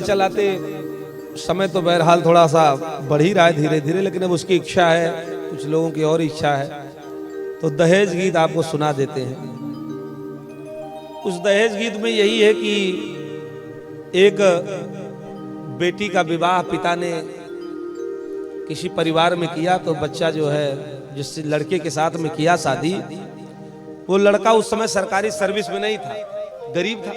चलाते समय तो बहरहाल थोड़ा सा बढ़ ही रहा है धीरे धीरे, लेकिन अब उसकी इच्छा है, कुछ लोगों की और इच्छा है, तो दहेज गीत आपको सुना देते हैं। उस दहेज गीत में यही है कि एक बेटी का विवाह पिता ने किसी परिवार में किया, तो बच्चा जो है जिस लड़के के साथ में किया शादी, वो लड़का उस समय सरकारी सर्विस में नहीं था, गरीब था,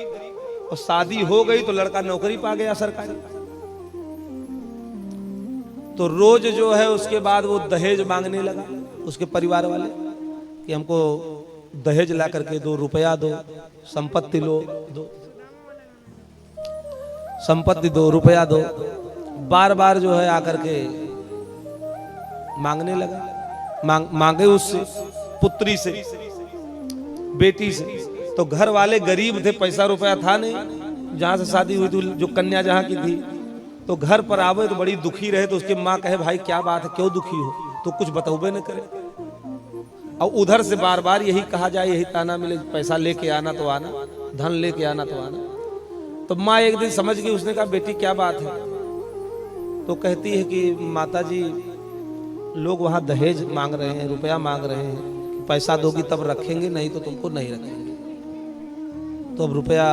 और शादी हो गई तो लड़का नौकरी पा गया सरकारी। तो रोज जो है उसके बाद वो दहेज मांगने लगा उसके परिवार वाले कि हमको दहेज ला करके दो, रुपया दो, संपत्ति लो दो, संपत्ति दो, रुपया दो। बार बार जो है आकर के मांगने लगा, मांगे उससे, पुत्री से, बेटी से। तो घर वाले गरीब थे, पैसा रुपया था नहीं, जहां से शादी हुई थी जो कन्या जहां की थी, तो घर पर आवे तो बड़ी दुखी रहे। तो उसकी माँ कहे भाई क्या बात है, क्यों दुखी हो, तो कुछ बताओबे न करे। और उधर से बार बार यही कहा जाए, यही ताना मिले, पैसा लेके आना तो आना, धन लेके आना तो आना। तो माँ एक दिन समझ गई, उसने कहा बेटी क्या बात है। तो कहती है कि माता जी लोग वहां दहेज मांग रहे हैं, रुपया मांग रहे हैं, पैसा दोगी तब रखेंगे, नहीं तो तुमको नहीं रखेंगे। तो अब रुपया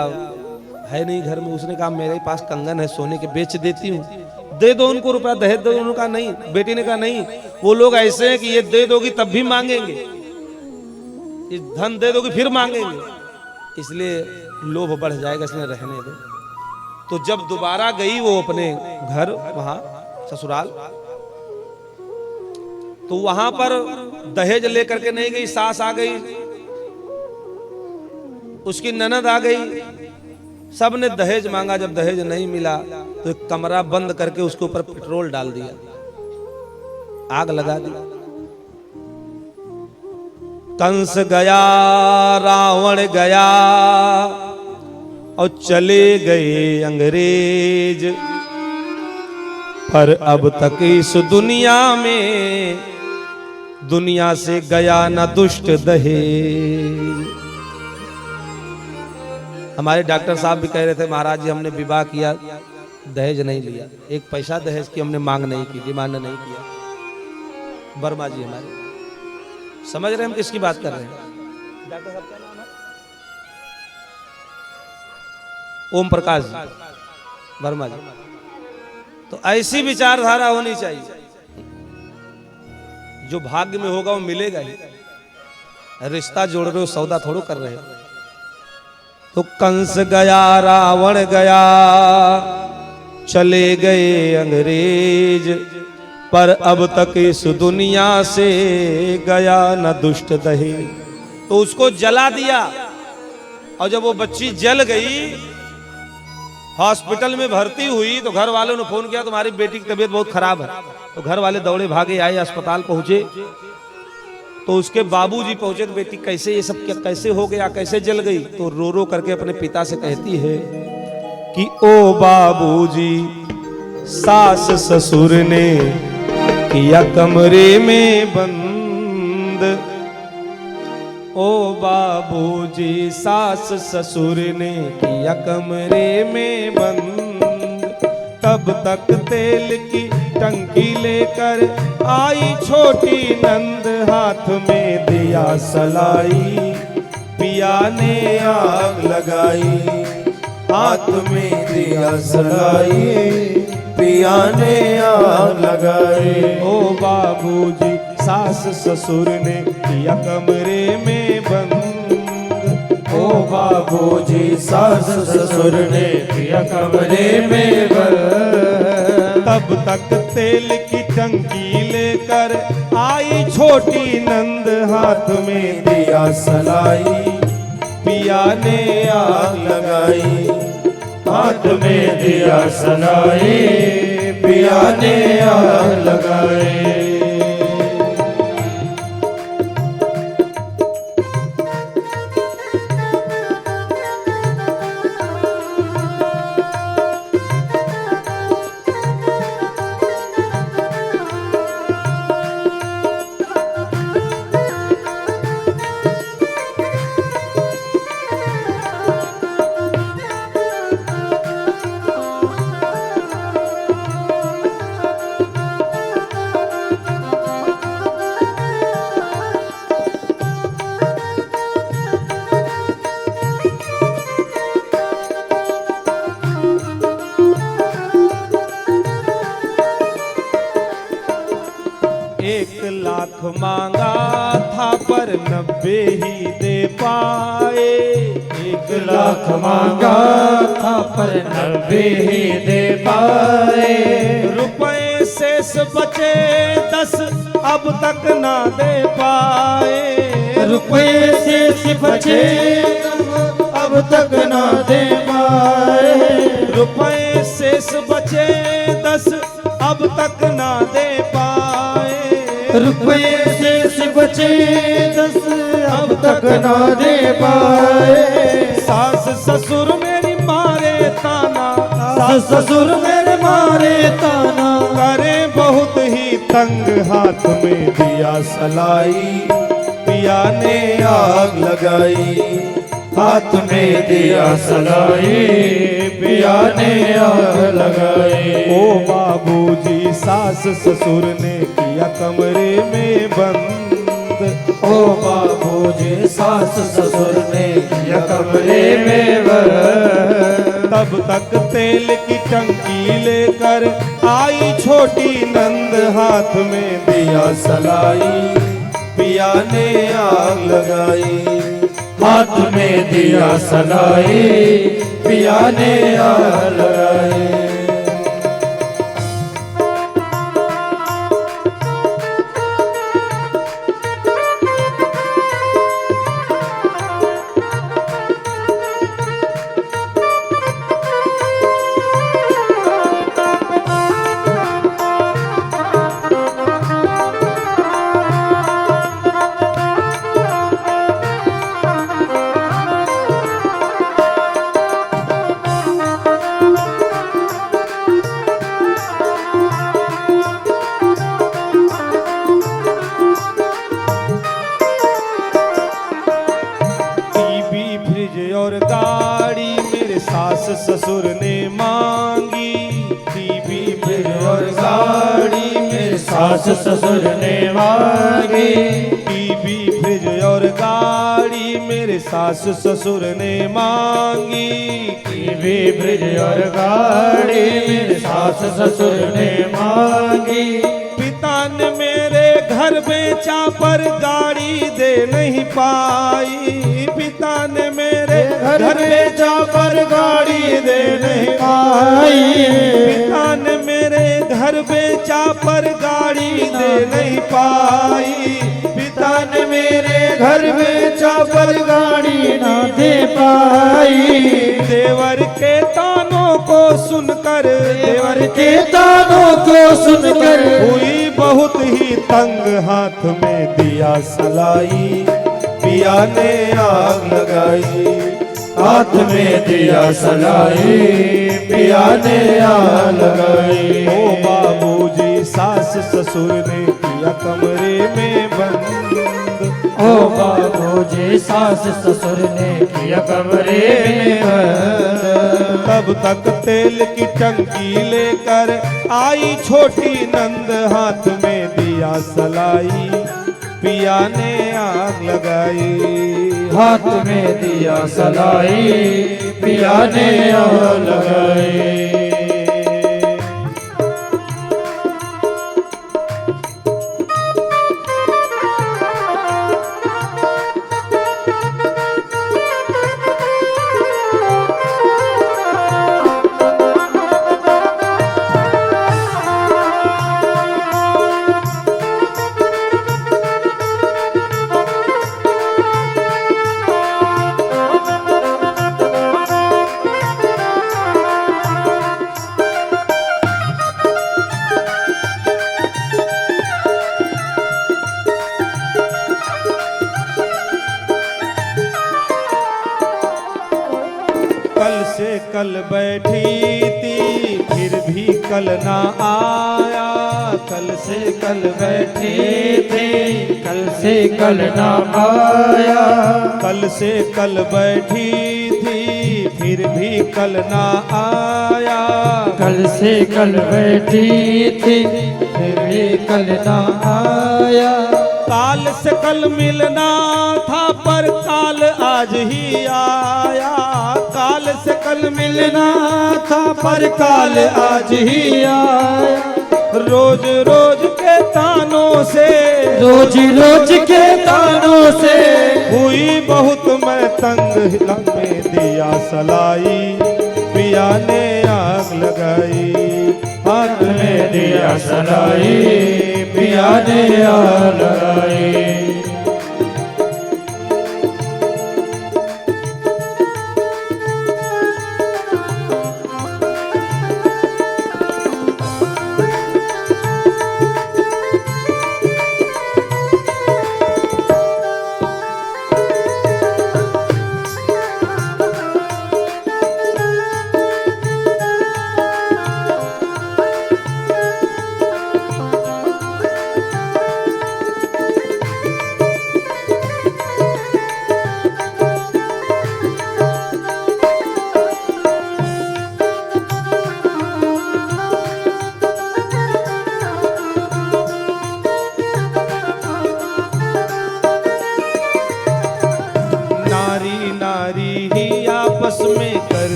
है नहीं घर में। उसने कहा मेरे पास कंगन है सोने के, बेच देती हूँ, दे दो उनको रुपया, दहेज दो। उन्होंने कहा नहीं। बेटी ने कहा नहीं, वो लोग ऐसे हैं कि ये दे दोगी तब भी मांगेंगे, ये धन दे दोगी फिर मांगेंगे, इसलिए लोभ बढ़ जाएगा, इसलिए रहने दो। तो जब दोबारा गई वो अपने घर, वहां ससुराल, तो वहां पर दहेज लेकर के नहीं गई, सास आ गई, उसकी ननद आ गई, सब ने दहेज मांगा। जब दहेज नहीं मिला तो एक कमरा बंद करके उसके ऊपर पेट्रोल डाल दिया, आग लगा दी। कंस गया, रावण गया, और चले गए अंग्रेज, पर अब तक इस दुनिया में दुनिया से गया न दुष्ट दहेज। हमारे डॉक्टर साहब भी कह रहे थे महाराज जी हमने विवाह किया, दहेज नहीं लिया, एक पैसा दहेज की हमने मांग नहीं की, डिमांड नहीं किया। वर्मा जी हमारे, समझ रहे हम किसकी बात कर रहे हैं? डॉक्टर साहब क्या नाम है? ओम प्रकाश जी, वर्मा जी। तो ऐसी विचारधारा होनी चाहिए, जो भाग्य में होगा वो मिलेगा ही। रिश्ता जोड़ रहे हो, सौदा थोड़ो कर रहे हो। तो कंस गया, रावण गया, चले गए अंग्रेज, पर अब तक इस दुनिया से गया न दुष्ट दहेज। तो उसको जला दिया, और जब वो बच्ची जल गई, हॉस्पिटल में भर्ती हुई, तो घर वालों ने फोन किया तुम्हारी बेटी की तबीयत बहुत खराब है। तो घर वाले दौड़े भागे आए, अस्पताल पहुंचे, तो उसके बाबूजी पहुंचे, तो बेटी कैसे ये सब क्या, कैसे हो गया, कैसे जल गई। तो रो रो करके अपने पिता से कहती है कि ओ बाबूजी, सास ससुर ने किया कमरे में बंद, ओ बाबूजी सास ससुर ने किया कमरे में बंद, तब तक तेल की टंकी लेकर आई छोटी नंद, हाथ में दिया सलाई, पिया ने आग लगाई, हाथ में दिया सलाई, पिया ने आग लगाई। ओ बाबूजी सास ससुर ने किया कमरे में बंद, ओ बाबूजी सास ससुर ने किया कमरे में बंद, तब तक तेल की टंकी लेकर आई छोटी नंद, हाथ में दिया सलाई, पिया ने आग लगाई, हाथ में दिया सलाई, पिया ने आग लगाई। मांगा था पर 90 ही दे पाए। 1 लाख मांगा था पर 90 ही दे पाए। रुपए शेष बचे 10 अब तक ना दे पाए। रुपए शेष बचे अब तक ना दे पाए। रुपए शेष बचे 10 अब तक ना दे पाए। रुपए शेष बचे 10 अब तक ना दे पाए। सास ससुर मेरी मारे ताना, सास ससुर मेरे मारे ताना, करे बहुत ही तंग हाथ में दिया सलाई, पिया ने आग लगाई। हाथ में दिया सलाई, पिया ने आग लगाई। ओ बाबूजी सास ससुर ने किया कमरे में बंद। ओ बाबूजी सास ससुर ने किया कमरे में बंद। तब तक तेल की टंकी लेकर आई छोटी नंद, हाथ में दिया सलाई, पिया ने आग लगाई। हाथ में दिया सलाई, पिया ने आग लगाई। और गाड़ी मेरे सास ससुर ने मांगी। टीवी फ्रिज और गाड़ी मेरे सास ससुर ने मांगी। टीवी फ्रिज और गाड़ी मेरे सास ससुर ने मांगी। टीवी फ्रिज और गाड़ी मेरे सास ससुर ने मांगी। पिता ने मेरे घर बेचा पर गाड़ी दे नहीं पाई। पिता ने मेरे घर बेचा पर गाड़ी दे नहीं पाई। पिता ने मेरे घर बेचा पर गाड़ी दे नहीं पाई। पिता ने मेरे घर बेचा पर गाड़ी ना दे पाई। देवर के तानों को सुनकर, देवर के तानों को सुनकर हुई बहुत ही तंग, हाथ में दिया सलाई, पिया ने आग लगाई। हाथ में दिया सलाई, पिया ने आग लगाई। ओ बाबूजी सास ससुर ने किया कमरे में बंद। ओ बाबूजी सास ससुर ने किया कमरे में बंद। तब तक तेल की टंकी लेकर आई छोटी नंद, हाथ में दिया सलाई, पिया ने आग लगाई। हाथ में दिया सलाई, पिया ने आग लगाई। कल बैठी थी फिर भी कल ना आया। कल से कल बैठी थी कल से कल ना आया। कल से कल बैठी थी फिर भी कल ना आया। कल से कल बैठी थी फिर भी कल ना आया। काल से कल मिलना था पर काल आज ही आया। काल से कल मिलना था पर काल आज ही आया। रोज रोज के तानों से, रोज रोज के तानों से हुई बहुत मैं तंग, में दिया सलाई, पिया ने आग लगाई। हाथ में दिया सलाई, पिया ने आग लगाई।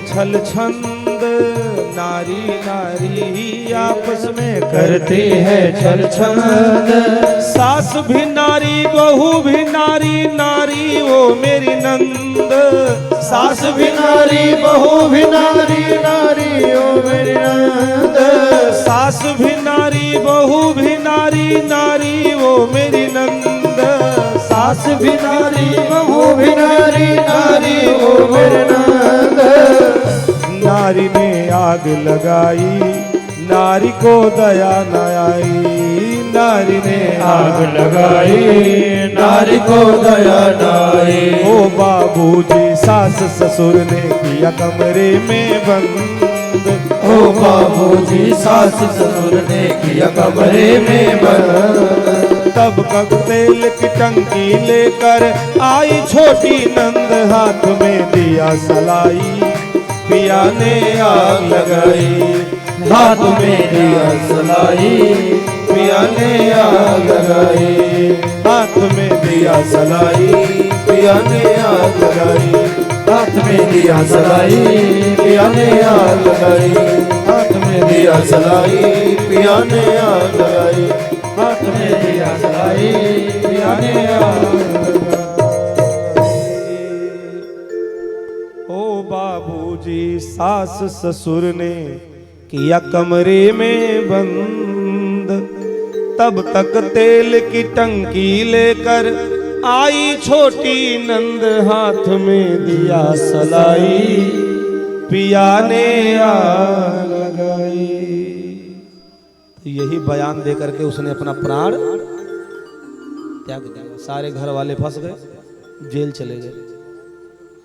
छल छंद, नारी नारी आपस में करती है छल छंद। सास भी नारी, बहू भी नारी, नारी वो मेरी नंद। सास भी नारी, बहू भी नारी, नारी वो मेरी नंद। सास भी नारी, बहू भी नारी, नारी वो मेरी नंद। सास भी नारी, बहू भी नारी, नारी वो मेरी नंद। नारी ने आग लगाई, नारी को दया न आई। नारी ने आग लगाई, नारी को दया न आई। ओ बाबूजी सास ससुर ने किया कमरे में बंद। ओ बाबूजी सास ससुर ने किया कमरे में बंद। तब कब तेल की टंकी लेकर आई छोटी नंद, हाथ में दिया सलाई, पिया ने आग लगाई। हाथ में दिया सलाई, पिया ने आग लगाई। हाथ में दिया सलाई, पिया ने आग लगाई। हाथ में दिया सलाई, पिया ने आग लगाई। हाथ में दिया सलाई, पिया ने आग लगाई। हाथ में दिया सलाई, पिया ने आग लगाई। ओ बाबूजी सास ससुर ने किया कमरे में बंद। तब तक तेल की टंकी लेकर आई छोटी नंद, हाथ में दिया सलाई, पिया ने आग लगाई। तो यही बयान दे करके उसने अपना प्राण त्याग दिया। सारे घर वाले फंस गए, जेल चले गए।